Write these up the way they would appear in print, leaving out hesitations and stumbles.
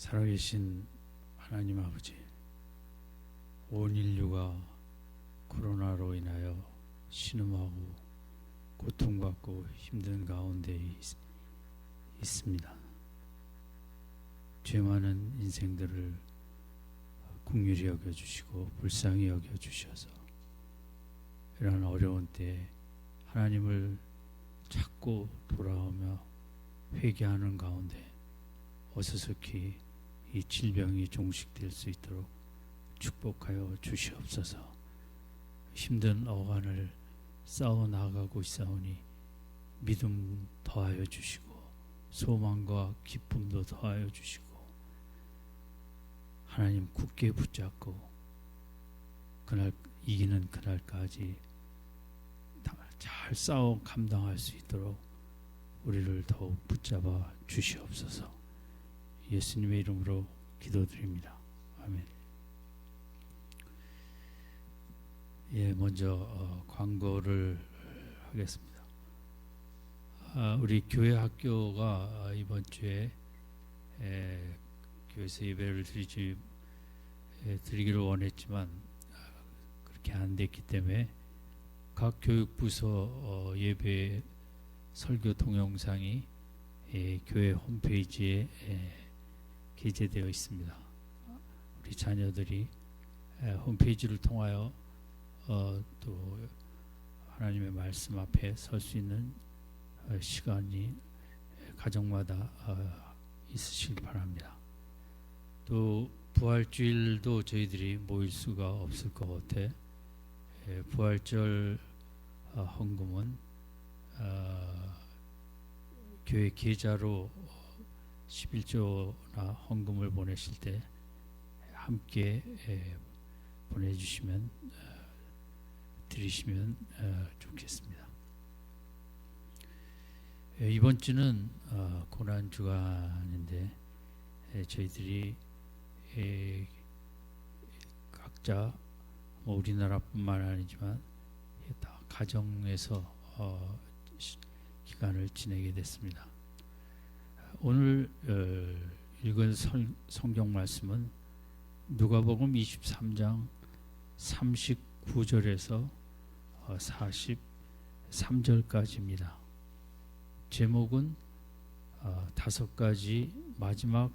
살아계신 하나님 아버지, 온 인류가 코로나로 인하여 신음하고 고통받고 힘든 가운데 있습니다. 죄 많은 인생들을 긍휼히 여겨주시고 불쌍히 여겨주셔서 이러한 어려운 때에 하나님을 찾고 돌아오며 회개하는 가운데 어수선히 이 질병이 종식될 수 있도록 축복하여 주시옵소서. 힘든 어간을 싸워 나가고 있사오니 믿음 더하여 주시고 소망과 기쁨도 더하여 주시고 하나님 굳게 붙잡고 그날 이기는 그날까지 잘 싸워 감당할 수 있도록 우리를 더욱 붙잡아 주시옵소서. 예수님의 이름으로 기도드립니다. 아멘. 먼저 광고를 하겠습니다. 우리 교회 학교가 이번 주에 교회에서 예배를 드리기를 원했지만 그렇게 안 됐기 때문에 각 교육부서 예배 설교 동영상이 교회 홈페이지에 게재되어 있습니다. 우리 자녀들이 홈페이지를 통하여 또 하나님의 말씀 앞에 설 수 있는 시간이 가정마다 있으시길 바랍니다. 또 부활주일도 저희들이 모일 수가 없을 것 같아 부활절 헌금은 교회 계좌로 11조나 헌금을 보내실 때 함께 보내주시면 드리시면 좋겠습니다. 이번 주는 고난 주간인데 저희들이 각자 우리나라뿐만 아니지만 다 가정에서 기간을 지내게 됐습니다. 오늘 읽은 성경 말씀은 누가복음 23장 39절에서 43절까지입니다. 제목은 5가지 마지막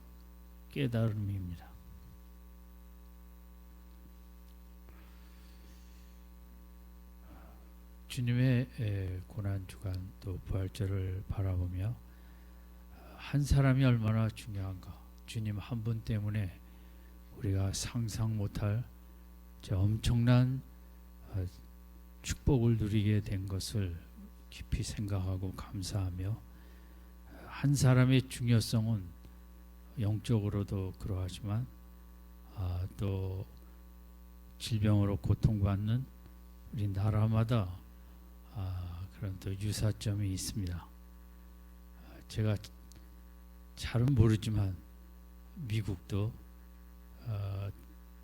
깨달음입니다. 주님의 고난주간 또 부활절을 바라보며 한 사람이 얼마나 중요한가, 주님 한 분 때문에 우리가 상상 못할 엄청난 축복을 누리게 된 것을 깊이 생각하고 감사하며, 한 사람의 중요성은 영적으로도 그러하지만 또 질병으로 고통받는 우리 나라마다 그런 또 유사점이 있습니다. 제가 잘은 모르지만 미국도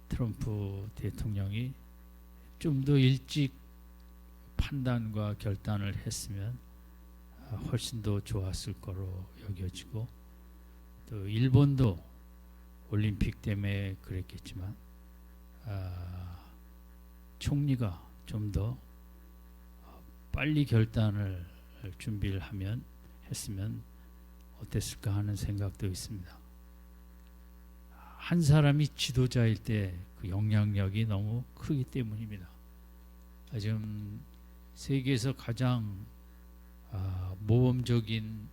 트럼프 대통령이 좀 더 일찍 판단과 결단을 했으면 훨씬 더 좋았을 거로 여겨지고, 또 일본도 올림픽 때문에 그랬겠지만 총리가 좀 더 빨리 결단을 준비를 했으면 어땠을까 하는 생각도 있습니다. 한 사람이 지도자일 때 그 영향력이 너무 크기 때문입니다. 지금 세계에서 가장 모범적인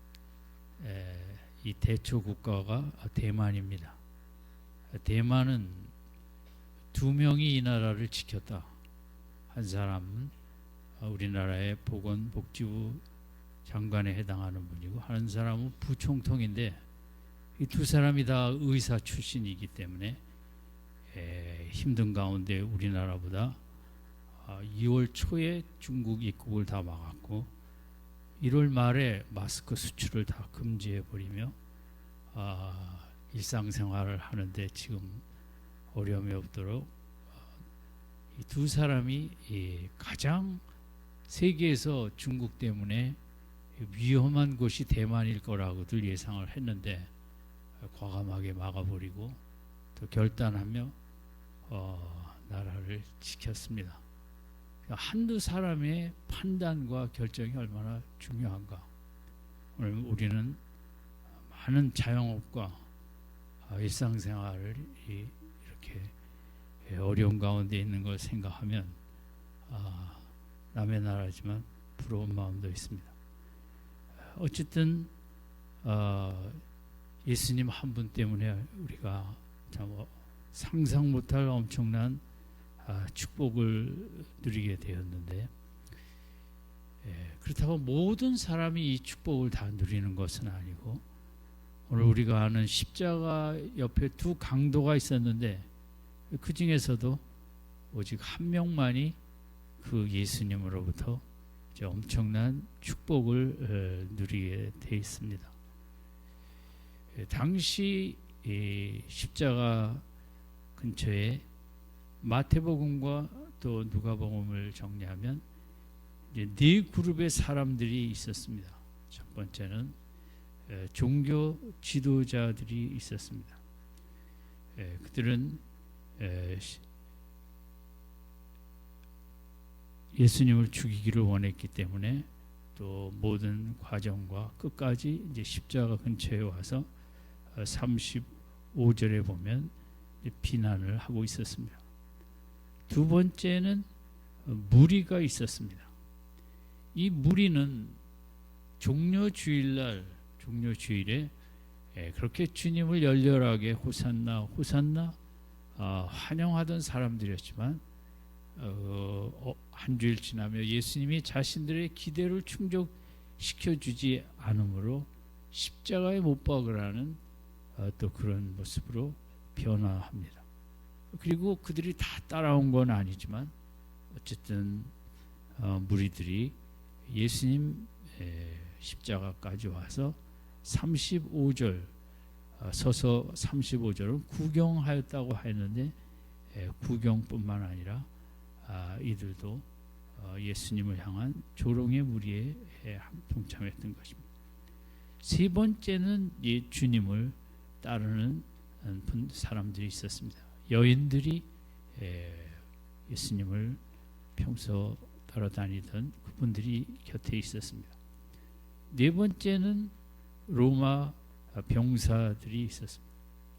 이 대초 국가가 대만입니다. 대만은 2명이 이 나라를 지켰다. 한 사람은 우리나라의 보건복지부 장관에 해당하는 분이고, 한 사람은 부총통인데, 이 두 사람이 다 의사 출신이기 때문에 힘든 가운데 우리나라보다 2월 초에 중국 입국을 다 막았고 1월 말에 마스크 수출을 다 금지해 버리며 일상생활을 하는데 지금 어려움이 없도록 이 두 사람이 가장 세계에서 중국 때문에 위험한 곳이 대만일 거라고들 예상을 했는데 과감하게 막아버리고 또 결단하며 나라를 지켰습니다. 한두 사람의 판단과 결정이 얼마나 중요한가. 오늘 우리는 많은 자영업과 일상생활을 이렇게 어려운 가운데 있는 걸 생각하면 남의 나라지만 부러운 마음도 있습니다. 어쨌든 예수님 한 분 때문에 우리가 참 상상 못할 엄청난 축복을 누리게 되었는데, 그렇다고 모든 사람이 이 축복을 다 누리는 것은 아니고, 오늘 우리가 아는 십자가 옆에 두 강도가 있었는데 그 중에서도 오직 한 명만이 그 예수님으로부터 이제 엄청난 축복을 누리게 되어 있습니다. 당시 십자가 근처에 마태복음과 또 누가복음을 정리하면 이제 네 그룹의 사람들이 있었습니다. 첫 번째는 종교 지도자들이 있었습니다. 그들은 예수님을 죽이기를 원했기 때문에 또 모든 과정과 끝까지 이제 십자가 근처에 와서 35절에 보면 비난을 하고 있었습니다. 두 번째는 무리가 있었습니다. 이 무리는 종려주일에 그렇게 주님을 열렬하게 호산나 호산나 환영하던 사람들이었지만 한 주일 지나며 예수님이 자신들의 기대를 충족시켜주지 않으므로 십자가에 못 박으라는 또 그런 모습으로 변화합니다. 그리고 그들이 다 따라온 건 아니지만 어쨌든 무리들이 예수님 십자가까지 와서 35절 서서 35절은 구경하였다고 했는데 구경뿐만 아니라 이들도 예수님을 향한 조롱의 무리에 동참했던 것입니다. 세 번째는 주님을 따르는 사람들이 있었습니다. 여인들이 예수님을 평소 따라다니던 그분들이 곁에 있었습니다. 네 번째는 로마 병사들이 있었습니다.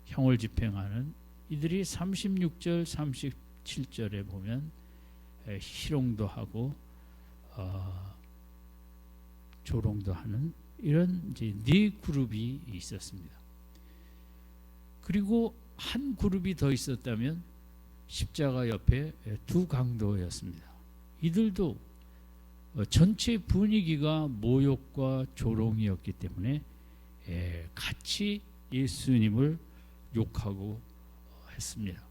형을 집행하는 이들이 36절 37절에 보면 희롱도 하고 조롱도 하는 이런 이제 네 그룹이 있었습니다. 그리고 한 그룹이 더 있었다면 십자가 옆에 두 강도였습니다. 이들도 전체 분위기가 모욕과 조롱이었기 때문에 같이 예수님을 욕하고 했습니다.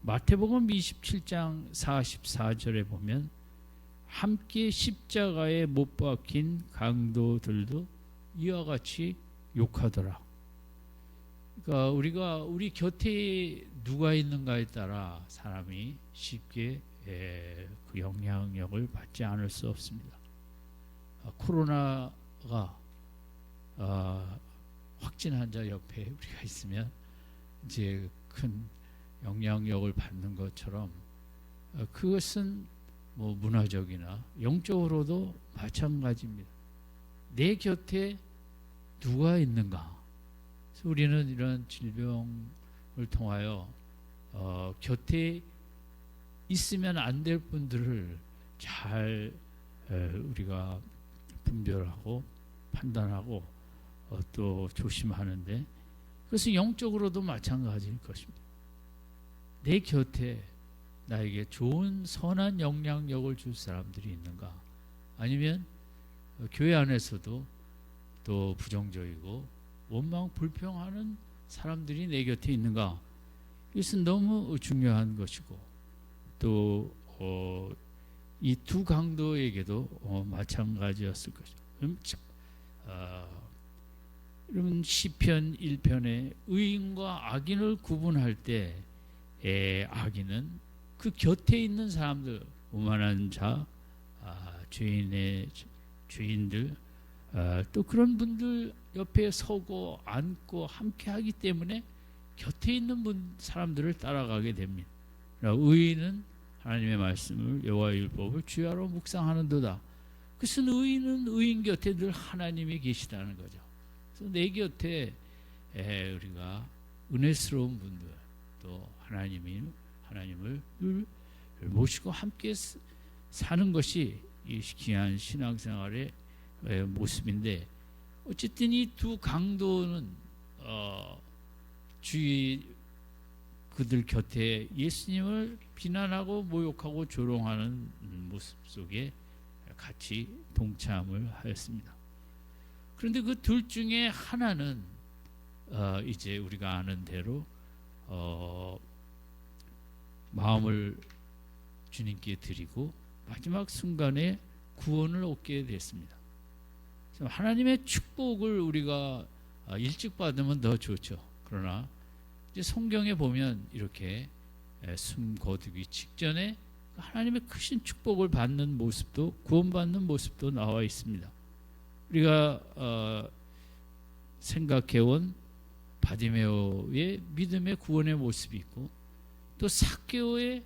마태복음 27장 44절에 보면 함께 십자가에 못 박힌 강도들도 이와 같이 욕하더라. 그러니까 우리 곁에 누가 있는가에 따라 사람이 쉽게 그 영향력을 받지 않을 수 없습니다. 코로나가 확진 환자 옆에 우리가 있으면 이제 큰 영향력을 받는 것처럼 그것은 뭐 문화적이나 영적으로도 마찬가지입니다. 내 곁에 누가 있는가? 그래서 우리는 이런 질병을 통하여 곁에 있으면 안 될 분들을 잘 우리가 분별하고 판단하고 또 조심하는데, 그것은 영적으로도 마찬가지일 것입니다. 내 곁에 나에게 좋은 선한 영향력을 줄 사람들이 있는가? 아니면 교회 안에서도 또 부정적이고 원망 불평하는 사람들이 내 곁에 있는가? 이것은 너무 중요한 것이고, 또 이 두 강도에게도 마찬가지였을 것이죠. 그러면 시편 1편에 의인과 악인을 구분할 때 악인은 그 곁에 있는 사람들, 오만한 자, 죄인들, 또 그런 분들 옆에 서고 앉고 함께하기 때문에 곁에 있는 사람들을 따라가게 됩니다. 의인은 하나님의 말씀을 여호와의 율법을 주야로 묵상하는도다. 그래서 의인은 의인 곁에 늘 하나님이 계시다는 거죠. 그래서 내 곁에 우리가 은혜스러운 분들 또 하나님을 늘 모시고 함께 사는 것이 이 귀한 신앙생활의 모습인데, 어쨌든 이 두 강도는 그들 곁에 예수님을 비난하고 모욕하고 조롱하는 모습 속에 같이 동참을 하였습니다. 그런데 그 둘 중에 하나는 이제 우리가 아는 대로 마음을 주님께 드리고 마지막 순간에 구원을 얻게 됐습니다. 하나님의 축복을 우리가 일찍 받으면 더 좋죠. 그러나 이제 성경에 보면 이렇게 숨 거두기 직전에 하나님의 크신 축복을 받는 모습도, 구원받는 모습도 나와 있습니다. 우리가 생각해온 바디메오의 믿음의 구원의 모습이 있고, 또 삭개오의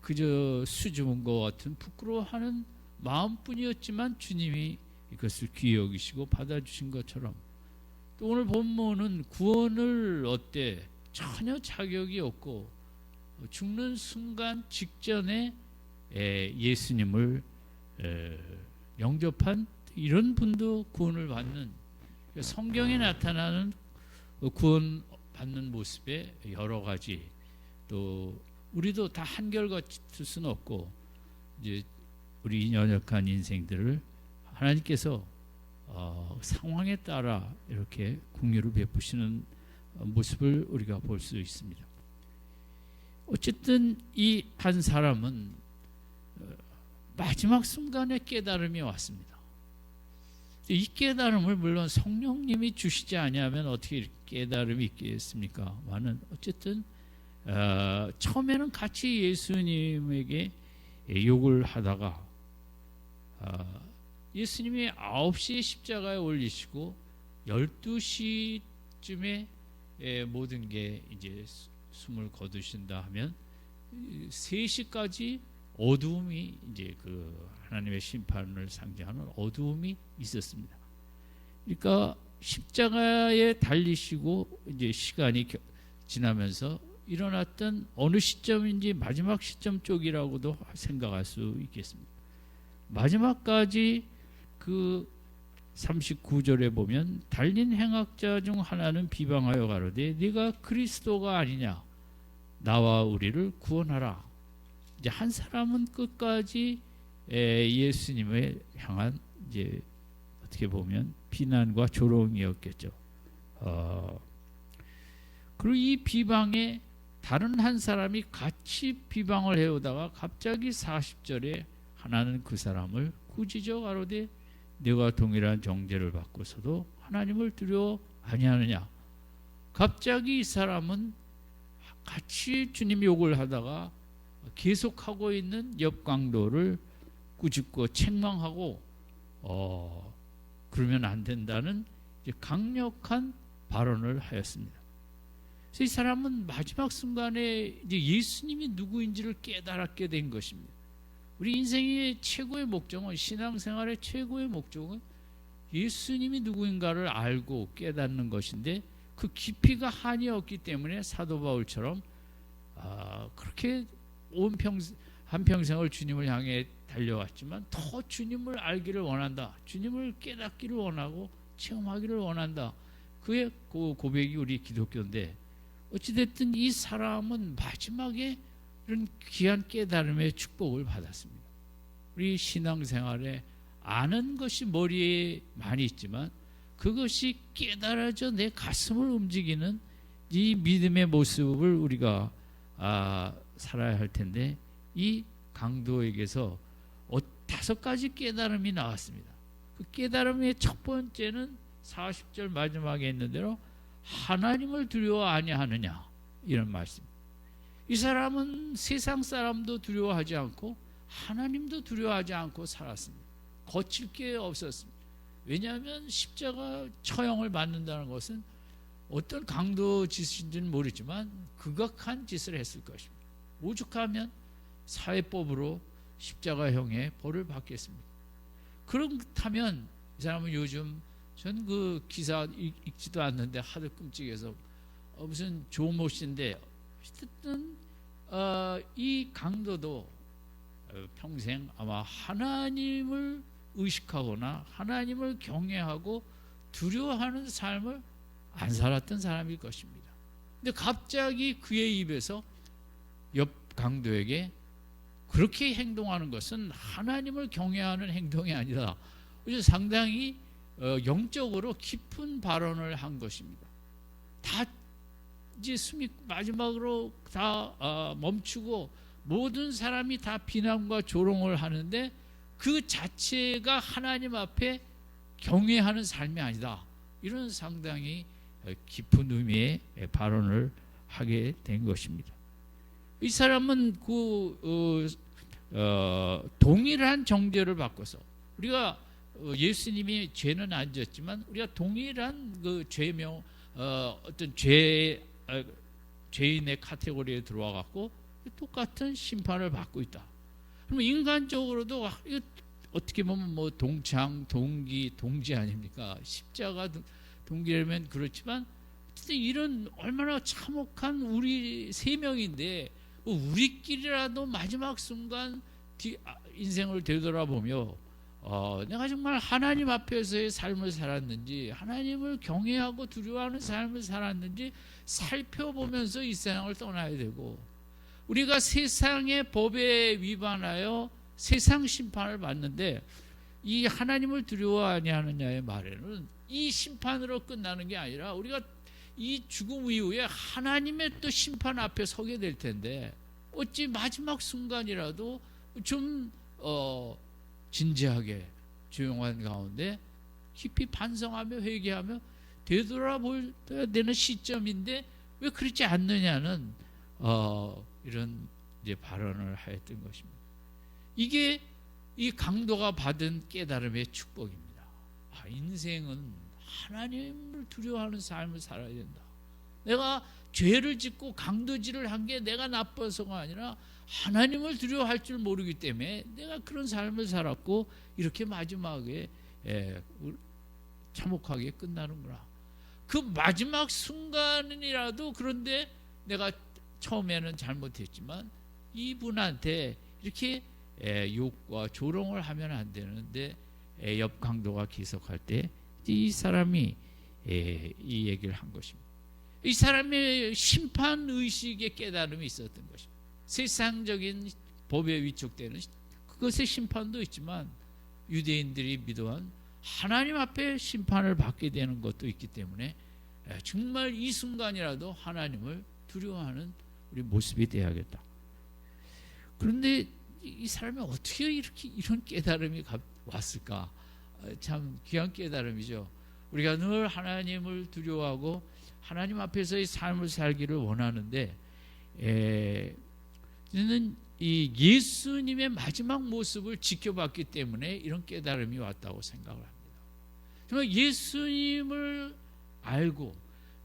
그저 수줍음과 같은 부끄러워하는 마음뿐이었지만 주님이 이것을 귀히 여기시고 받아주신 것처럼, 또 오늘 본문은 구원을 얻되 전혀 자격이 없고 죽는 순간 직전에 예수님을 영접한 이런 분도 구원을 받는, 성경에 나타나는 구원 받는 모습의 여러 가지, 또 우리도 다 한결같을 수는 없고 이제 우리 연약한 인생들을 하나님께서 상황에 따라 이렇게 긍휼을 베푸시는 모습을 우리가 볼 수 있습니다. 어쨌든 이 한 사람은 마지막 순간에 깨달음이 왔습니다. 이 깨달음을 물론 성령님이 주시지 아니하면 어떻게 깨달음이 있겠습니까? 많은 어쨌든 처음에는 같이 예수님에게 욕을 하다가 예수님이 9시에 십자가에 올리시고 12시쯤에 모든 게 이제 숨을 거두신다 하면 3시까지 어두움이, 이제 그 하나님의 심판을 상징하는 어두움이 있었습니다. 그러니까 십자가에 달리시고 이제 시간이 지나면서 일어났던 어느 시점인지 마지막 시점 쪽이라고도 생각할 수 있겠습니다. 마지막까지 그 39절에 보면 달린 행악자 중 하나는 비방하여 가로되 네가 그리스도가 아니냐, 나와 우리를 구원하라. 이제 한 사람은 끝까지 예수님을 향한 이제 어떻게 보면 비난과 조롱이었겠죠. 그리고 이 비방에 다른 한 사람이 같이 비방을 해오다가 갑자기 40절에 하나는 그 사람을 꾸짖어 가로되 네가 동일한 정죄를 받고서도 하나님을 두려워 아니하느냐. 갑자기 이 사람은 같이 주님 욕을 하다가 계속하고 있는 옆 강도를 꾸짖고 책망하고 그러면 안 된다는 강력한 발언을 하였습니다. 그래서 이 사람은 마지막 순간에 이제 예수님이 누구인지를 깨달았게 된 것입니다. 우리 인생의 최고의 목적은, 신앙생활의 최고의 목적은 예수님이 누구인가를 알고 깨닫는 것인데, 그 깊이가 한이 없기 때문에 사도 바울처럼 그렇게 한평생을 주님을 향해 달려왔지만 더 주님을 알기를 원한다, 주님을 깨닫기를 원하고 체험하기를 원한다, 그의 그 고백이 우리 기독교인데, 어찌됐든 이 사람은 마지막에 이런 귀한 깨달음의 축복을 받았습니다. 우리 신앙생활에 아는 것이 머리에 많이 있지만 그것이 깨달아져 내 가슴을 움직이는 이 믿음의 모습을 우리가 살아야 할 텐데, 이 강도에게서 5가지 깨달음이 나왔습니다. 그 깨달음의 첫 번째는 40절 마지막에 있는 대로 하나님을 두려워 아니하느냐, 이런 말씀. 이 사람은 세상 사람도 두려워하지 않고 하나님도 두려워하지 않고 살았습니다. 거칠 게 없었습니다. 왜냐하면 십자가 처형을 받는다는 것은 어떤 강도 짓인지는 모르지만 극악한 짓을 했을 것입니다. 오죽하면 사회법으로 십자가형의 벌을 받겠습니까? 그렇다면 이 사람은 요즘 전 그 기사 읽지도 않는데 하도 끔찍해서 무슨 조모 씨인데 어쨌든 이 강도도 평생 아마 하나님을 의식하거나 하나님을 경외하고 두려워하는 삶을 안 살았던 사람일 것입니다. 근데 갑자기 그의 입에서 옆 강도에게 그렇게 행동하는 것은 하나님을 경외하는 행동이 아니다. 상당히 영적으로 깊은 발언을 한 것입니다. 다 이제 숨이 마지막으로 다 멈추고 모든 사람이 다 비난과 조롱을 하는데 그 자체가 하나님 앞에 경외하는 삶이 아니다. 이런 상당히 깊은 의미의 발언을 하게 된 것입니다. 이 사람은 동일한 정죄를 바꿔서 우리가 예수님이 죄는 안 졌지만 우리가 동일한 그 죄명 어떤 죄인의 카테고리에 들어와 갖고 똑같은 심판을 받고 있다. 그러면 인간적으로도 이거 어떻게 보면 뭐 동창, 동기, 동지 아닙니까? 십자가 동기라면 그렇지만 이런 얼마나 참혹한 우리 세 명인데 우리끼리라도 마지막 순간 인생을 되돌아보며 내가 정말 하나님 앞에서의 삶을 살았는지 하나님을 경외하고 두려워하는 삶을 살았는지 살펴보면서 이 세상을 떠나야 되고 우리가 세상의 법에 위반하여 세상 심판을 받는데 이 하나님을 두려워하냐 하느냐의 말에는 이 심판으로 끝나는 게 아니라 우리가 이 죽음 이후에 하나님의 또 심판 앞에 서게 될 텐데 어찌 마지막 순간이라도 좀 진지하게 조용한 가운데 깊이 반성하며 회개하며 되돌아볼 되는 시점인데 왜 그렇지 않느냐는 이런 이제 발언을 하였던 것입니다. 이게 이 강도가 받은 깨달음의 축복입니다. 인생은 하나님을 두려워하는 삶을 살아야 된다. 내가 죄를 짓고 강도질을 한 게 내가 나빠서가 아니라 하나님을 두려워할 줄 모르기 때문에 내가 그런 삶을 살았고 이렇게 마지막에 참혹하게 끝나는구나. 그 마지막 순간이라도 그런데 내가 처음에는 잘못했지만 이분한테 이렇게 욕과 조롱을 하면 안 되는데 옆 강도가 기석할 때 이 사람이 이 얘기를 한 것입니다. 이 사람의 심판 의식의 깨달음이 있었던 것입니다. 세상적인 법에 위축되는 그것의 심판도 있지만 유대인들이 믿어한 하나님 앞에 심판을 받게 되는 것도 있기 때문에 정말 이 순간이라도 하나님을 두려워하는 우리 모습이 되어야겠다. 그런데 이 사람이 어떻게 이렇게 이런 깨달음이 왔을까? 참 귀한 깨달음이죠. 우리가 늘 하나님을 두려워하고 하나님 앞에서의 삶을 살기를 원하는데 저는 이 예수님의 마지막 모습을 지켜봤기 때문에 이런 깨달음이 왔다고 생각을 합니다. 정말 예수님을 알고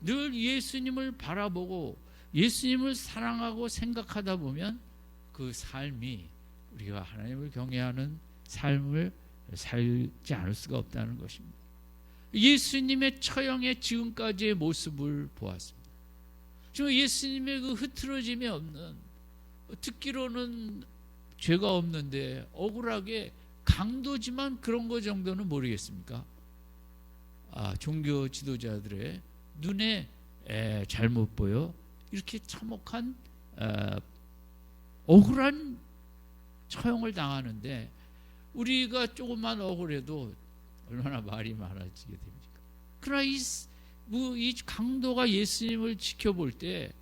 늘 예수님을 바라보고 예수님을 사랑하고 생각하다 보면 그 삶이 우리가 하나님을 경외하는 삶을 살지 않을 수가 없다는 것입니다. 예수님의 처형의 지금까지의 모습을 보았습니다. 지금 예수님의 그 흐트러짐이 없는 듣기로는 죄가 없는데 억울하게 강도지만 그런 거 정도는 모르겠습니까? 종교 지도자들의 눈에 잘못 보여 이렇게 참혹한 억울한 처형을 당하는데 우리가 조금만 억울해도 얼마나 말이 많아지게 됩니까? 그러나 이 강도가 예수님을 지켜볼 때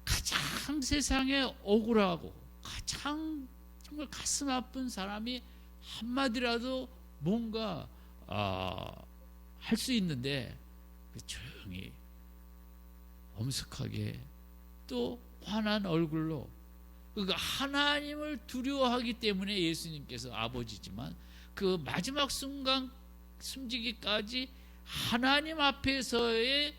가장 세상에 억울하고 가장 정말 가슴 아픈 사람이 한마디라도 뭔가 할 수 있는데 조용히 엄숙하게 또 환한 얼굴로 그러니까 하나님을 두려워하기 때문에 예수님께서 아버지지만 그 마지막 순간 숨지기까지 하나님 앞에서의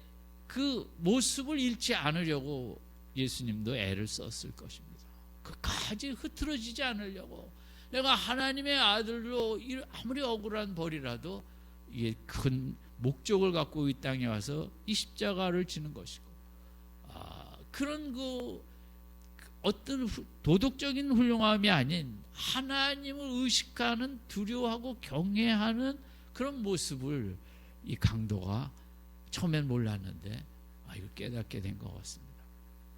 그 모습을 잃지 않으려고 예수님도 애를 썼을 것입니다. 끝까지 흐트러지지 않으려고, 내가 하나님의 아들로 아무리 억울한 벌이라도 이게 큰 목적을 갖고 이 땅에 와서 이 십자가를 지는 것이고, 그런 어떤 도덕적인 훌륭함이 아닌 하나님을 의식하는, 두려워하고 경외하는 그런 모습을 이 강도가 처음엔 몰랐는데 이걸 깨닫게 된 것 같습니다.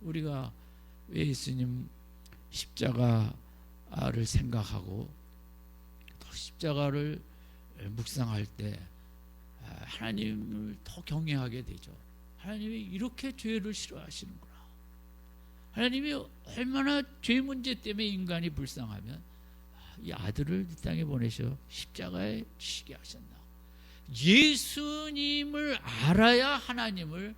우리가 왜 예수님 십자가를 생각하고 또 십자가를 묵상할 때 하나님을 더 경외하게 되죠. 하나님이 이렇게 죄를 싫어하시는구나. 하나님이 얼마나 죄 문제 때문에 인간이 불쌍하면 이 아들을 이 땅에 보내셔 십자가에 지시게 하셨나. 예수님을 알아야 하나님을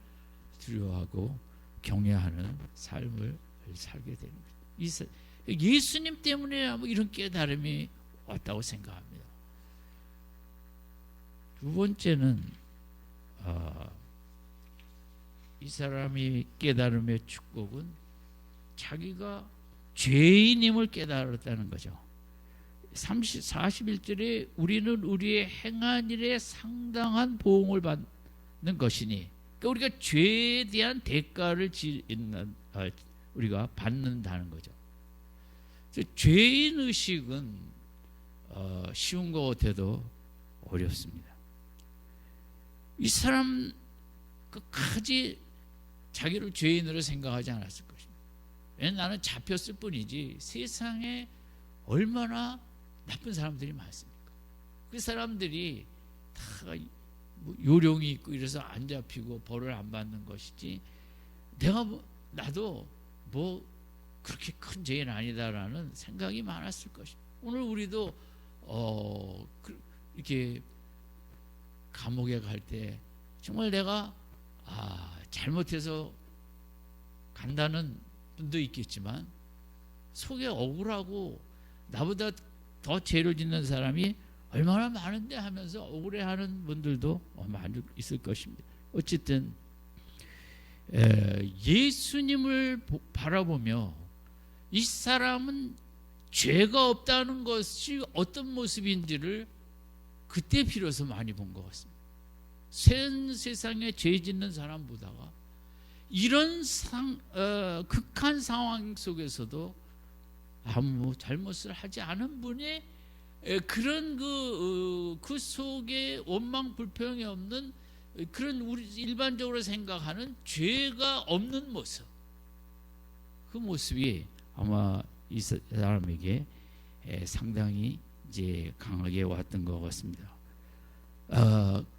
두려워하고 경외하는 삶을 살게 되는 거죠. 예수님 때문에 이런 깨달음이 왔다고 생각합니다. 두 번째는 이 사람이 깨달음의 축복은 자기가 죄인임을 깨달았다는 거죠. 41절에 우리는 우리의 행한 일에 상당한 보응을 받는 것이니, 그러니까 우리가 죄에 대한 대가를 우리가 받는다는 거죠. 죄인 의식은 쉬운 것 같아도 어렵습니다. 이 사람 끝까지 자기를 죄인으로 생각하지 않았을 것입니다. 왜냐하면 나는 잡혔을 뿐이지 세상에 얼마나 나쁜 사람들이 많습니까? 그 사람들이 다 요령이 있고 이래서 안 잡히고 벌을 안 받는 것이지, 나도 그렇게 큰 죄는 아니다라는 생각이 많았을 것입니다. 오늘 우리도 이렇게 감옥에 갈 때 정말 내가 잘못해서 간다는 분도 있겠지만, 속에 억울하고 나보다 더 죄를 짓는 사람이 얼마나 많은데 하면서 억울해하는 분들도 많이 있을 것입니다. 어쨌든 예수님을 바라보며 이 사람은 죄가 없다는 것이 어떤 모습인지를 그때 비로소 많이 본 것 같습니다. 세상에 죄 짓는 사람보다가 이런 극한 상황 속에서도 아무 잘못을 하지 않은 분의 그런 그 속에 원망 불평이 없는 그런 우리 일반적으로 생각하는 죄가 없는 모습, 그 모습이 아마 이 사람에게 상당히 이제 강하게 왔던 것 같습니다.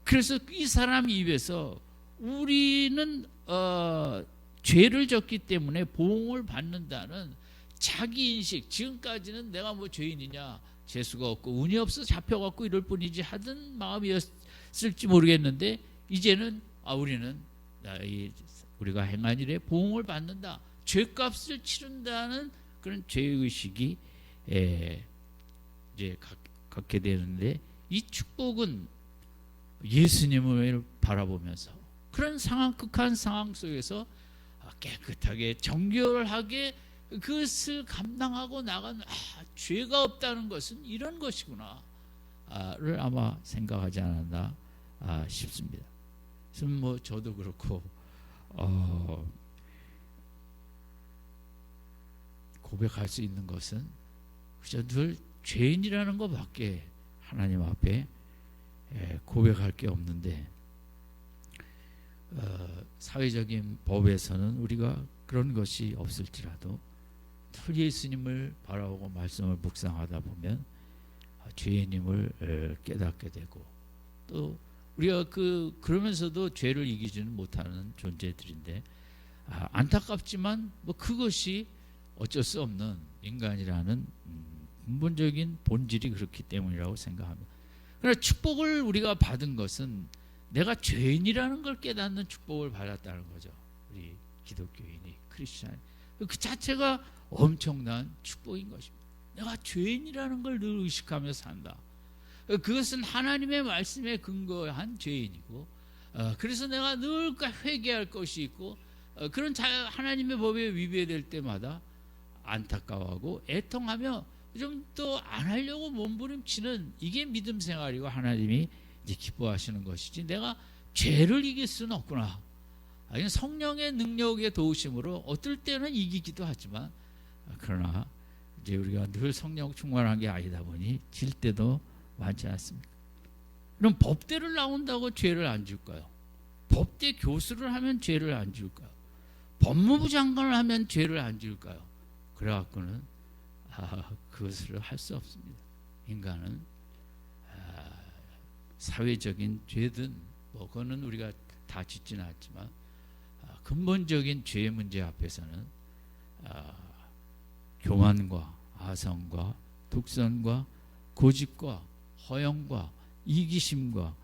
그래서 이 사람 입에서 우리는 죄를 졌기 때문에 보응을 받는다는 자기 인식, 지금까지는 내가 뭐 죄인이냐, 재수가 없고 운이 없어 잡혀갖고 이럴 뿐이지 하던 마음이었을지 모르겠는데, 이제는 우리가 행한 일에 보응을 받는다, 죄값을 치른다는 그런 죄의식이 이제 갖게 되는데, 이 축복은 예수님을 바라보면서 그런 극한 상황 속에서 깨끗하게 정결하게 그것을 감당하고 나간, 죄가 없다는 것은 이런 것이구나를 아마 생각하지 않았나 싶습니다. 그래서 저도 그렇고 고백할 수 있는 것은 그저 늘 죄인이라는 것밖에 하나님 앞에 고백할 게 없는데, 사회적인 법에서는 우리가 그런 것이 없을지라도 늘 예수님을 바라보고 말씀을 묵상하다 보면 죄인임을 깨닫게 되고, 또 우리가 그러면서도 죄를 이기지는 못하는 존재들인데, 안타깝지만 그것이 어쩔 수 없는 인간이라는 근본적인 본질이 그렇기 때문이라고 생각합니다. 그러나 축복을 우리가 받은 것은 내가 죄인이라는 걸 깨닫는 축복을 받았다는 거죠. 우리 기독교인이, 크리스찬, 그 자체가 엄청난 축복인 것입니다. 내가 죄인이라는 걸 늘 의식하며 산다. 그것은 하나님의 말씀에 근거한 죄인이고, 그래서 내가 늘 회개할 것이 있고, 그런 하나님의 법에 위배될 때마다 안타까워하고 애통하며 좀 또 안 하려고 몸부림치는, 이게 믿음 생활이고 하나님이 이제 기뻐하시는 것이지, 내가 죄를 이길 수는 없구나. 성령의 능력의 도우심으로 어떨 때는 이기기도 하지만, 그러나 이제 우리가 늘 성령 충만한 게 아니다 보니 질 때도 많지 않습니까? 그럼 법대를 나온다고 죄를 안 질까요? 법대 교수를 하면 죄를 안 지을까요? 법무부 장관을 하면 죄를 안 지을까요? 그래갖고는 그것을 할 수 없습니다. 인간은 사회적인 죄든 그거는 우리가 다 짓지는 않지만, 근본적인 죄의 문제 앞에서는 교만과 아성과 독선과 고집과 허영과 이기심과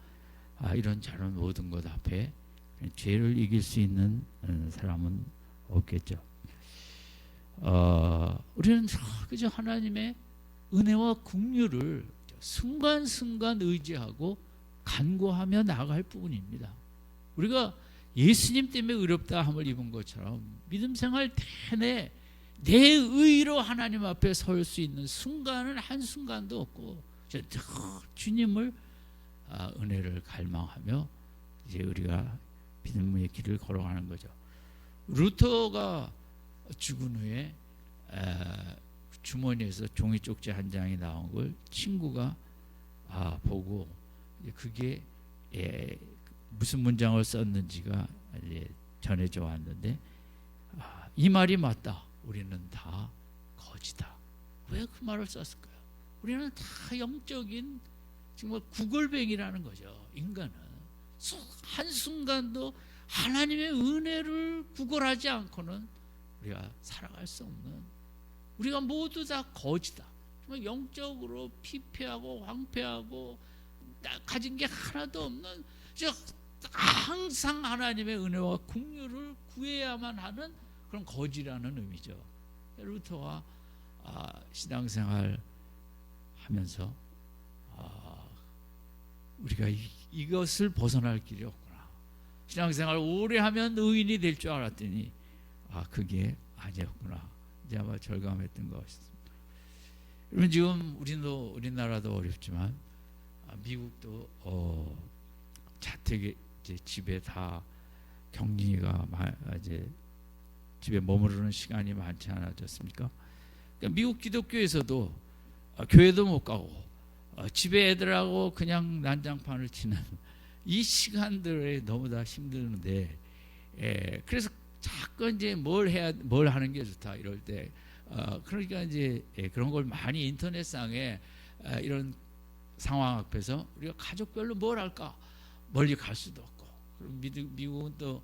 이런 저런 모든 것 앞에 죄를 이길 수 있는 사람은 없겠죠. 우리는 그저 하나님의 은혜와 긍휼을 순간순간 의지하고 간구하며 나아갈 뿐입니다. 우리가 예수님 때문에 의롭다 함을 입은 것처럼 믿음 생활 내내 내 의로 하나님 앞에 설 수 있는 순간은 한순간도 없고, 주님을 은혜를 갈망하며 이제 우리가 믿음의 길을 걸어가는 거죠. 루터가 죽은 후에 주머니에서 종이 쪽지 한 장이 나온 걸 친구가 보고, 그게 무슨 문장을 썼는지가 이제 전해져 왔는데, 이 말이 맞다. 우리는 다 거지다. 왜 그 말을 썼을까요? 우리는 다 영적인 정말 구걸뱅이라는 거죠. 인간은 한순간도 하나님의 은혜를 구걸하지 않고는 우리가 살아갈 수 없는, 우리가 모두 다 거지다. 정말 영적으로 피폐하고 황폐하고 가진 게 하나도 없는, 항상 하나님의 은혜와 긍휼을 구해야만 하는 그런 거지라는 의미죠. 루터가 신앙생활 하면서 우리가 이것을 벗어날 길이 없구나. 신앙생활 오래 하면 의인이 될 줄 알았더니 그게 아니었구나. 이제 아마 절감했던 것 같습니다. 여러분, 지금 우리나라도 어렵지만 미국도 자택에 이제 집에 다 격리가 이제 집에 머무르는 시간이 많지 않아졌습니까? 그러니까 미국 기독교에서도 교회도 못 가고 집에 애들하고 그냥 난장판을 치는 이 시간들에 너무 다 힘드는데, 그래서 자꾸 이제 뭘 하는 게 좋다 이럴 때, 그러니까 이제 그런 걸 많이 인터넷상에 이런 상황 앞에서 우리가 가족별로 뭘 할까, 멀리 갈 수도 없고, 그럼 미국은 또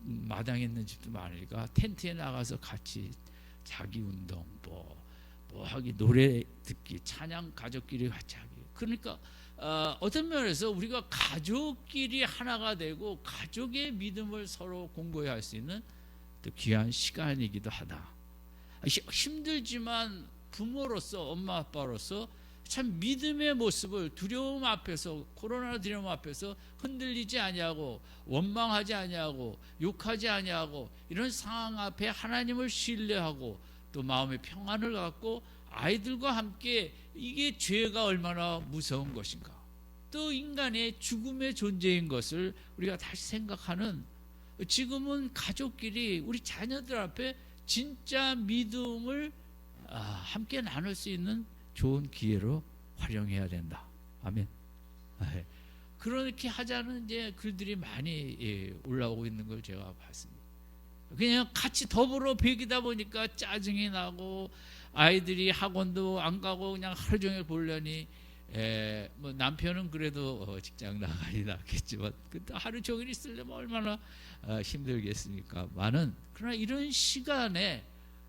마당에 있는 집도 많으니까 텐트에 나가서 같이 자기 운동 뭐 하기, 노래 듣기, 찬양 가족끼리 같이 하기. 그러니까 어떤 면에서 우리가 가족끼리 하나가 되고 가족의 믿음을 서로 공고히 할 수 있는 또 귀한 시간이기도 하다. 힘들지만 부모로서, 엄마 아빠로서 참 믿음의 모습을 두려움 앞에서, 코로나 두려움 앞에서 흔들리지 아니하고 원망하지 아니하고 욕하지 아니하고 이런 상황 앞에 하나님을 신뢰하고 또 마음의 평안을 갖고 아이들과 함께, 이게 죄가 얼마나 무서운 것인가, 또 인간의 죽음의 존재인 것을 우리가 다시 생각하는, 지금은 가족끼리 우리 자녀들 앞에 진짜 믿음을 함께 나눌 수 있는 좋은 기회로 활용해야 된다. 아멘. 그렇게 하자는 이제 글들이 많이 올라오고 있는 걸 제가 봤습니다. 그냥 같이 더불어 배기다 보니까 짜증이 나고, 아이들이 학원도 안 가고 그냥 하루 종일 보려니, 뭐 남편은 그래도 직장 나가니 낫겠지만 하루 종일 있으려면 얼마나 힘들겠습니까? 그러나 이런 시간에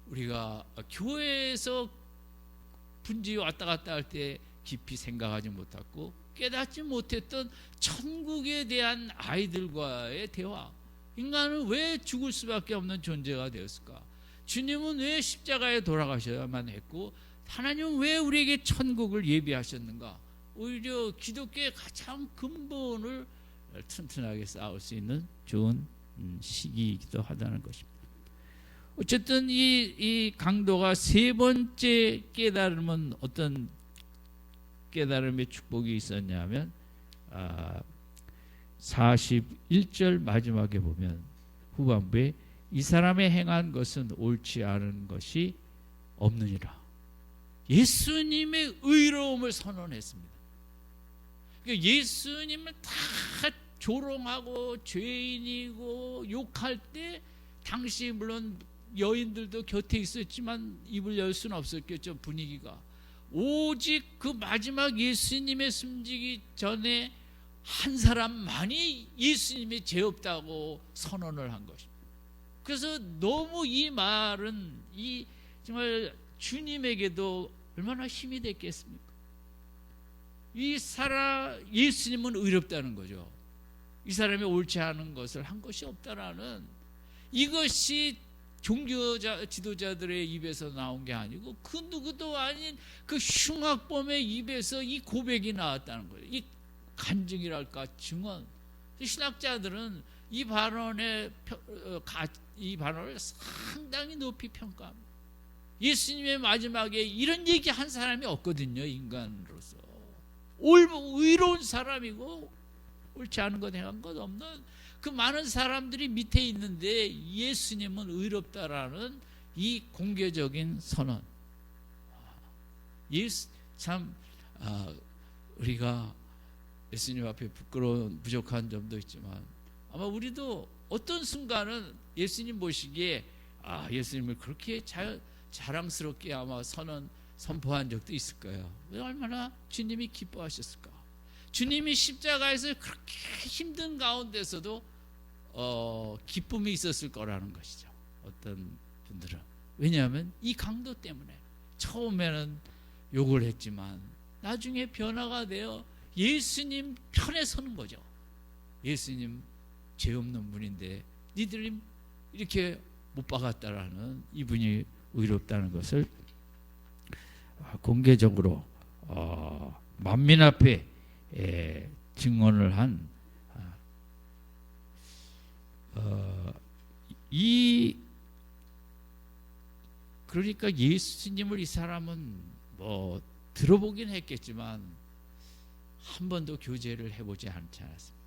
우리가 교회에서 분지 왔다 갔다 할 때 깊이 생각하지 못했고 깨닫지 못했던 천국에 대한 아이들과의 대화, 인간은 왜 죽을 수밖에 없는 존재가 되었을까? 주님은 왜 십자가에 돌아가셔야만 했고, 하나님은 왜 우리에게 천국을 예비하셨는가? 오히려 기독교의 가장 근본을 튼튼하게 쌓을 수 있는 좋은 시기이기도 하다는 것입니다. 어쨌든 이 강도가 세 번째 깨달음은 어떤 깨달음의 축복이 있었냐면 41절 마지막에 보면 후반부에 이 사람의 행한 것은 옳지 않은 것이 없느니라. 예수님의 의로움을 선언했습니다. 그러니까 예수님을 다 조롱하고 죄인이고 욕할 때 당시 물론 여인들도 곁에 있었지만 입을 열 수는 없었겠죠. 분위기가 오직 그 마지막 예수님의 숨지기 전에 한 사람만이 예수님이 죄 없다고 선언을 한 것입니다. 그래서 너무 이 말은 이 정말 주님에게도 얼마나 힘이 됐겠습니까? 이 사람 예수님은 의롭다는 거죠. 이 사람이 옳지 않은 것을 한 것이 없다라는 이것이 종교자 지도자들의 입에서 나온 게 아니고 그 누구도 아닌 그 흉악범의 입에서 이 고백이 나왔다는 거예요. 이 간증이랄까 증언. 신학자들은 이 발언을 상당히 높이 평가합니다. 예수님의 마지막에 이런 얘기 한 사람이 없거든요. 인간으로서 의로운 사람이고 옳지 않은 것 행한 것 없는 그 많은 사람들이 밑에 있는데 예수님은 의롭다라는 이 공개적인 선언. 우리가 예수님 앞에 부끄러운 부족한 점도 있지만 아마 우리도 어떤 순간은 예수님 보시기에 예수님을 그렇게 자랑스럽게 아마 선포한 적도 있을 거예요. 얼마나 주님이 기뻐하셨을까. 주님이 십자가에서 그렇게 힘든 가운데서도 기쁨이 있었을 거라는 것이죠. 어떤 분들은. 왜냐하면 이 강도 때문에 처음에는 욕을 했지만 나중에 변화가 되어 예수님 편에 서는 거죠. 예수님 죄 없는 분인데 니들이 이렇게 못 박았다라는 이분이 의롭다는 것을 공개적으로 만민 앞에 증언을 한 그러니까 예수님을 이 사람은 뭐 들어보긴 했겠지만 한 번도 교제를 해보지 않지 않았습니다.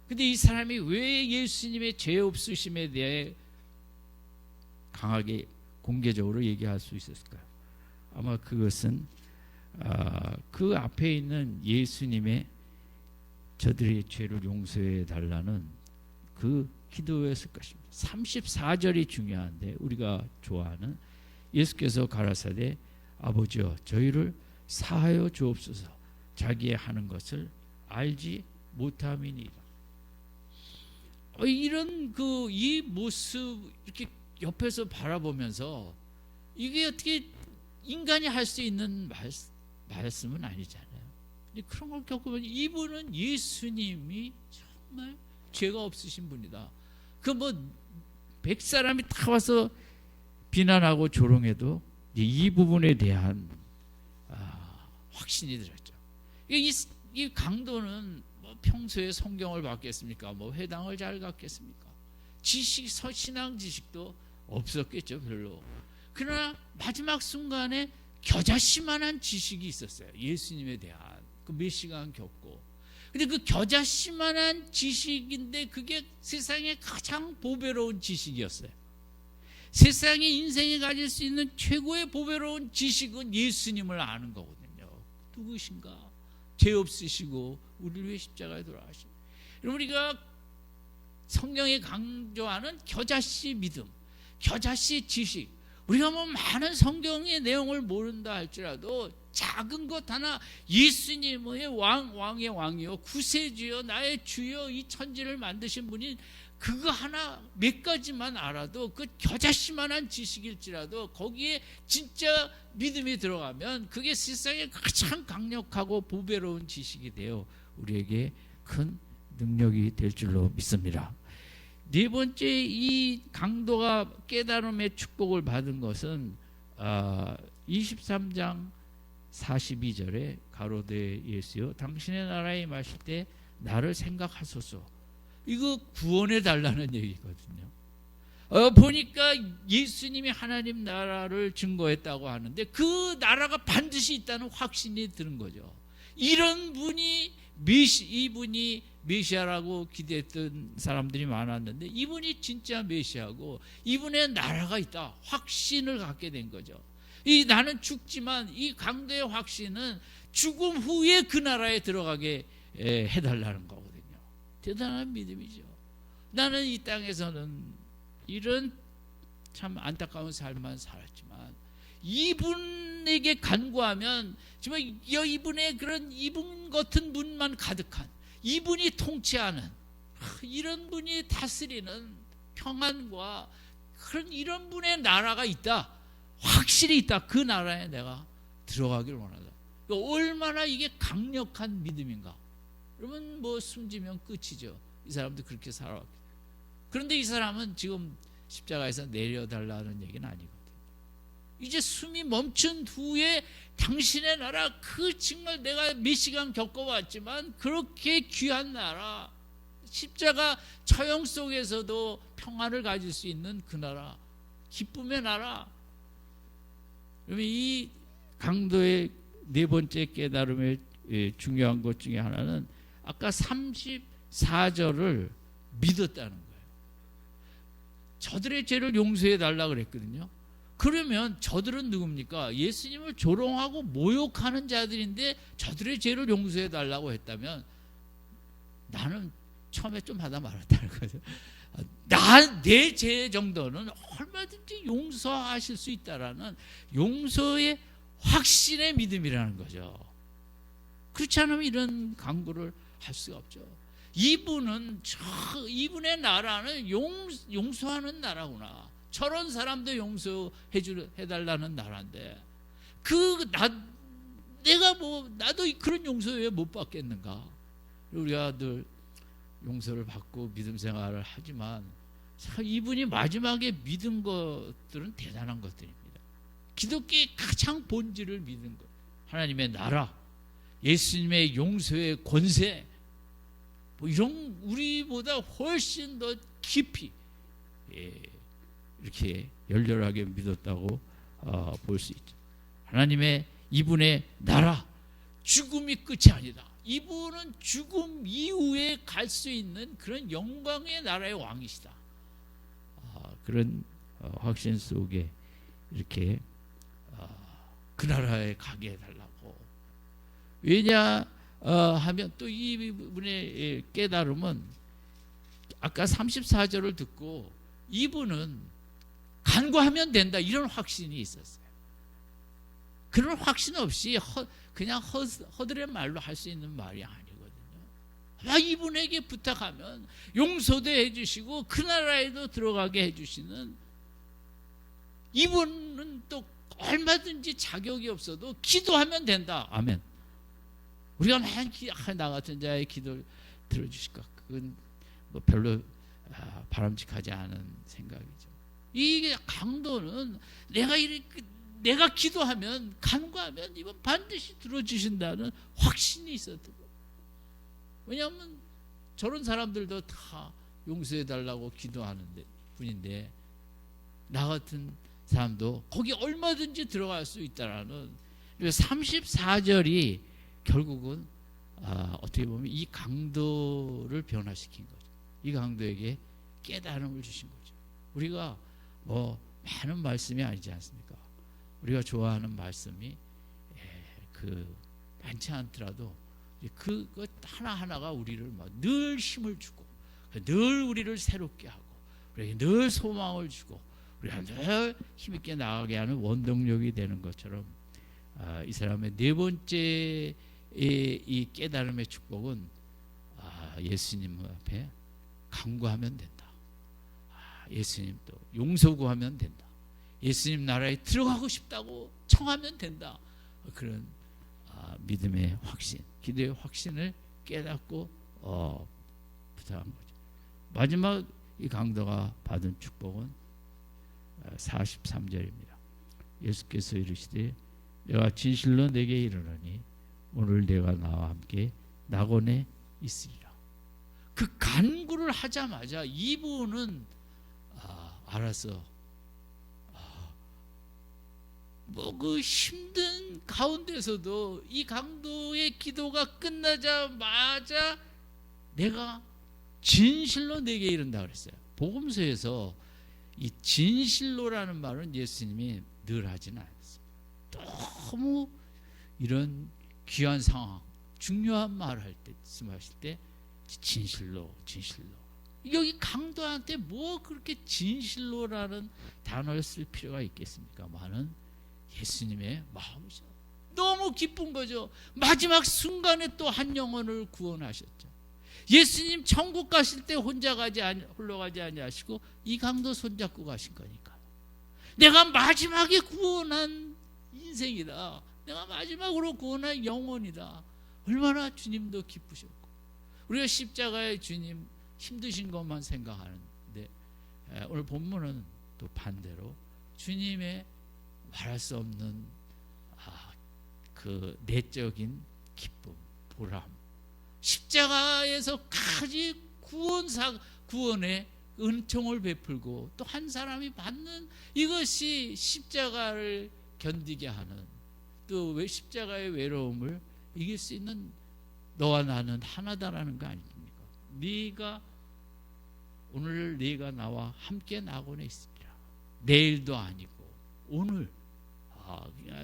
근데 이 사람이 왜 예수님의 죄 없으심에 대해 강하게 공개적으로 얘기할 수 있었을까요? 아마 그것은 그 앞에 있는 예수님의 저들의 죄를 용서해 달라는 그 기도였을 것입니다. 34절이 중요한데 우리가 좋아하는 예수께서 가라사대 아버지여 저희를 사하여 주옵소서 자기의 하는 것을 알지 못함이니이다. 이런 이 모습 이렇게 옆에서 바라보면서 이게 어떻게 인간이 할 수 있는 말씀은 아니잖아요. 근데 그런 걸 겪으면 이분은 예수님이 정말 죄가 없으신 분이다. 그 100사람이 다 와서 비난하고 조롱해도 이 부분에 대한 확신이 들었죠. 이 강도는 평소에 성경을 봤겠습니까? 회당을 잘 갔겠습니까? 신앙 지식도 없었겠죠, 별로. 그러나 마지막 순간에 겨자씨만한 지식이 있었어요. 예수님에 대한 몇 시간 겪고. 근데 그 겨자씨만한 지식인데 그게 세상에 가장 보배로운 지식이었어요. 세상에 인생에 가질 수 있는 최고의 보배로운 지식은 예수님을 아는 거거든요. 누구신가? 죄 없으시고 우리를 위해 십자가에 돌아가신. 우리가 성경에 강조하는 겨자씨 믿음, 겨자씨 지식. 우리가 많은 성경의 내용을 모른다 할지라도 작은 것 하나 예수님의 왕의 왕이요 구세주여 나의 주여 이 천지를 만드신 분이 그거 하나 몇 가지만 알아도 그 겨자씨만한 지식일지라도 거기에 진짜 믿음이 들어가면 그게 세상에 가장 강력하고 보배로운 지식이 되어 우리에게 큰 능력이 될 줄로 믿습니다. 네 번째 이 강도가 깨달음의 축복을 받은 것은 23장 42절에 가로되 예수여 당신의 나라에 임하실 때 나를 생각하소서. 이거 구원해 달라는 얘기거든요. 보니까 예수님이 하나님 나라를 증거했다고 하는데 그 나라가 반드시 있다는 확신이 드는 거죠. 이런 분이 이분이 메시아라고 기대했던 사람들이 많았는데 이분이 진짜 메시아고 이분의 나라가 있다 확신을 갖게 된 거죠. 나는 죽지만 이 강도의 확신은 죽음 후에 그 나라에 들어가게 해달라는 거거든요. 대단한 믿음이죠. 나는 이 땅에서는 이런 참 안타까운 삶만 살았지만 이분에게 간구하면 정말 이분의 그런 이분 같은 분만 가득한 이분이 통치하는 이런 분이 다스리는 평안과 그런 이런 분의 나라가 있다. 확실히 있다. 그 나라에 내가 들어가길 원하다. 얼마나 이게 강력한 믿음인가. 그러면 뭐 숨지면 끝이죠. 이 사람도 그렇게 살아왔기. 그런데 이 사람은 지금 십자가에서 내려달라는 얘기는 아니거든요. 이제 숨이 멈춘 후에 당신의 나라 그 정말 내가 몇 시간 겪어봤지만 그렇게 귀한 나라 십자가 처형 속에서도 평안을 가질 수 있는 그 나라 기쁨의 나라. 그러면 이 강도의 네 번째 깨달음의 중요한 것 중에 하나는 아까 34절을 믿었다는 거예요. 저들의 죄를 용서해 달라고 그랬거든요. 그러면 저들은 누굽니까? 예수님을 조롱하고 모욕하는 자들인데 저들의 죄를 용서해 달라고 했다면 나는 처음에 좀 하다 말았다는 거죠. 내 죄 정도는 얼마든지 용서하실 수 있다라는 용서의 확신의 믿음이라는 거죠. 그렇지 않으면 이런 강구를 할 수가 없죠. 이분의 나라는 용서하는 나라구나. 저런 사람도 용서해달라는 나라인데 내가 나도 그런 용서 왜 못 받겠는가? 우리가 늘 용서를 받고 믿음 생활을 하지만 이분이 마지막에 믿은 것들은 대단한 것들입니다. 기독교의 가장 본질을 믿은 것, 하나님의 나라, 예수님의 용서의 권세, 이런 우리보다 훨씬 더 깊이 이렇게 열렬하게 믿었다고 볼 수 있죠. 하나님의 이분의 나라, 죽음이 끝이 아니다. 이분은 죽음 이후에 갈 수 있는 그런 영광의 나라의 왕이시다. 그런 확신 속에 이렇게 그 나라에 가게 해달라고. 왜냐 하면 또 이분의 깨달음은 아까 34절을 듣고 이분은 간구하면 된다 이런 확신이 있었어요. 그런 확신 없이 그냥 허들의 말로 할 수 있는 말이 아니거든요. 이분에게 부탁하면 용서도 해주시고 그 나라에도 들어가게 해주시는 이분은 또 얼마든지 자격이 없어도 기도하면 된다. 아멘. 우리가 나 같은 자의 기도를 들어주실까? 그건 별로 바람직하지 않은 생각이죠. 이게 강도는 내가 기도하면 간구하면 이번 반드시 들어주신다는 확신이 있었던 거예요. 왜냐하면 저런 사람들도 다 용서해달라고 기도하는 분인데 나 같은 사람도 거기 얼마든지 들어갈 수 있다라는 34절이 결국은 어떻게 보면 이 강도를 변화시킨 거죠. 이 강도에게 깨달음을 주신 거죠. 우리가 많은 말씀이 아니지 않습니까? 우리가 좋아하는 말씀이 많지 않더라도 그것 하나하나가 우리를 늘 힘을 주고 늘 우리를 새롭게 하고 우리에게 늘 소망을 주고 우리가 늘 힘있게 나가게 하는 원동력이 되는 것처럼 이 사람의 네 번째 이 깨달음의 축복은 예수님 앞에 간구하면 된다. 예수님도 용서 구하면 된다. 예수님 나라에 들어가고 싶다고 청하면 된다. 그런 믿음의 확신, 기도의 확신을 깨닫고 부탁한 거죠. 마지막 이 강도가 받은 축복은 43절입니다. 예수께서 이르시되 내가 진실로 내게 이르노니 오늘 내가 나와 함께 낙원에 있으리라. 그 간구를 하자마자 이분은 알았어. 뭐 그 힘든 가운데서도 이 강도의 기도가 끝나자마자 내가 진실로 내게 이른다 그랬어요. 복음서에서 이 진실로라는 말은 예수님이 늘 하지는 않았습니다. 너무 이런 귀한 상황, 중요한 말을 할 때, 말씀하실 때 진실로, 진실로. 여기 강도한테 뭐 그렇게 진실로라는 단어를 쓸 필요가 있겠습니까? 많은 예수님의 마음이죠. 너무 기쁜 거죠. 마지막 순간에 또 한 영혼을 구원하셨죠. 예수님 천국 가실 때 홀로 가지 아니하시고 이 강도 손잡고 가신 거니까. 내가 마지막에 구원한 인생이다. 내가 마지막으로 구원한 영혼이다. 얼마나 주님도 기쁘셨고, 우리가 십자가의 주님 힘드신 것만 생각하는데 오늘 본문은 또 반대로 주님의 말할 수 없는 그 내적인 기쁨, 보람, 십자가에서까지 구원의 은총을 베풀고 또 한 사람이 받는 이것이 십자가를 견디게 하는, 또 십자가의 외로움을 이길 수 있는 너와 나는 하나다라는 거 아닙니까? 오늘 네가 나와 함께 낙원에 있으리라. 내일도 아니고 오늘.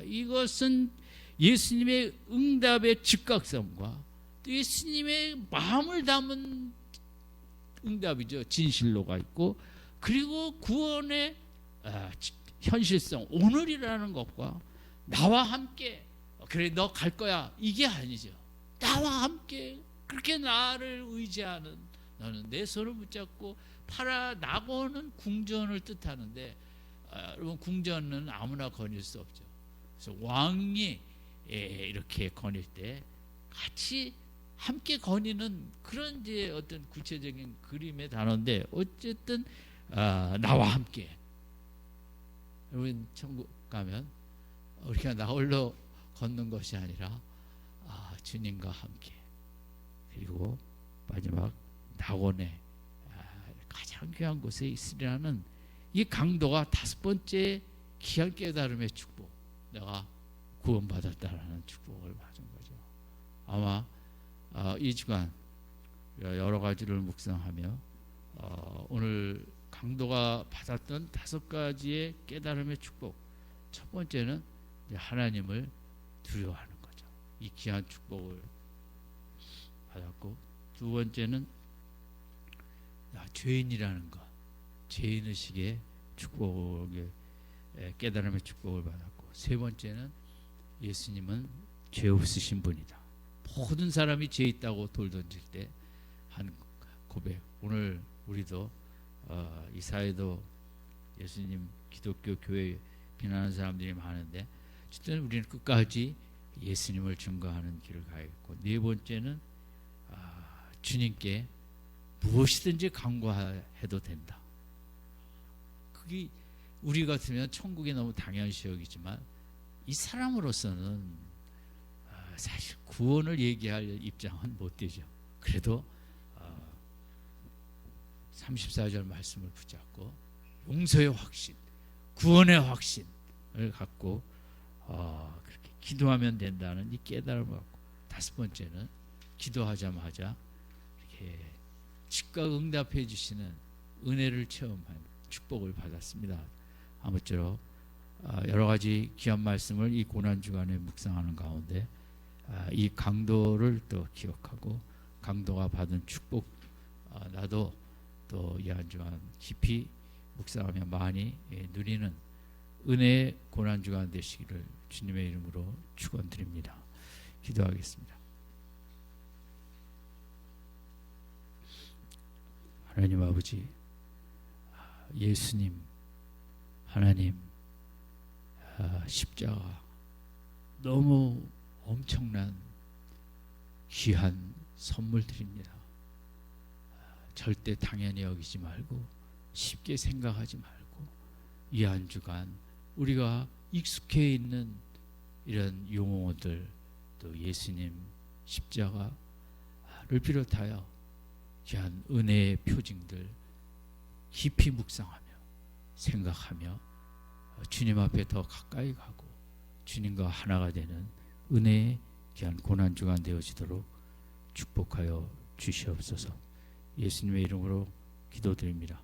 이것은 예수님의 응답의 즉각성과 또 예수님의 마음을 담은 응답이죠. 진실로가 있고, 그리고 구원의 현실성, 오늘이라는 것과 나와 함께, 그래 너 갈 거야, 이게 아니죠. 나와 함께 그렇게 나를 의지하는, 너는 내 손을 붙잡고 낙원은 궁전을 뜻하는데, 여러분 궁전은 아무나 거닐 수 없죠. 그래서 왕이 이렇게 거닐 때 같이 함께 거니는 그런 이제 어떤 구체적인 그림의 단어인데, 어쨌든 나와 함께. 여러분 천국 가면 우리가 나 홀로 걷는 것이 아니라 주님과 함께, 그리고 마지막 낙원에 가장 귀한 곳에 있으리라는 이 강도가 다섯 번째 귀한 깨달음의 축복, 내가 구원받았다라는 축복을 받은 거죠. 아마 이 주간 여러 가지를 묵상하며 오늘 강도가 받았던 다섯 가지의 깨달음의 축복, 첫 번째는 하나님을 두려워하는 거죠. 이 귀한 축복을 받았고, 두 번째는 죄인이라는 것, 죄인의식의 축복의 깨달음의 축복을 받았고, 세 번째는 예수님은 죄 없으신 분이다. 모든 사람이 죄 있다고 돌 던질 때 한 고백. 오늘 우리도 이 사회도 예수님 기독교 교회 비난하는 사람들이 많은데, 어쨌든 우리는 끝까지 예수님을 증거하는 길을 가야겠고, 네 번째는 주님께 무엇이든지 간구해도 된다. 그게 우리 같으면 천국이 너무 당연시 여기지만, 이 사람으로서는 사실 구원을 얘기할 입장은 못 되죠. 그래도 34절 말씀을 붙잡고 용서의 확신, 구원의 확신을 갖고 그렇게 기도하면 된다는 이 깨달음을 갖고, 다섯 번째는 기도하자마자 이렇게 즉각 응답해 주시는 은혜를 체험한 축복을 받았습니다. 아무쪼록 여러 가지 귀한 말씀을 이 고난주간에 묵상하는 가운데 이 강도를 또 기억하고, 강도가 받은 축복, 나도 또 이 한 주간 깊이 묵상하며 많이 누리는 은혜의 고난주간 되시기를 주님의 이름으로 축원드립니다. 기도하겠습니다. 하나님 아버지, 예수님, 하나님, 십자가 너무 엄청난 귀한 선물들입니다. 절대 당연히 여기지 말고, 쉽게 생각하지 말고, 이 한 주간 우리가 익숙해 있는 이런 용어들 또 예수님 십자가를 비롯하여 귀한 은혜의 표징들 깊이 묵상하며 생각하며 주님 앞에 더 가까이 가고 주님과 하나가 되는 은혜의 귀한 고난주간 되어지도록 축복하여 주시옵소서. 예수님의 이름으로 기도드립니다.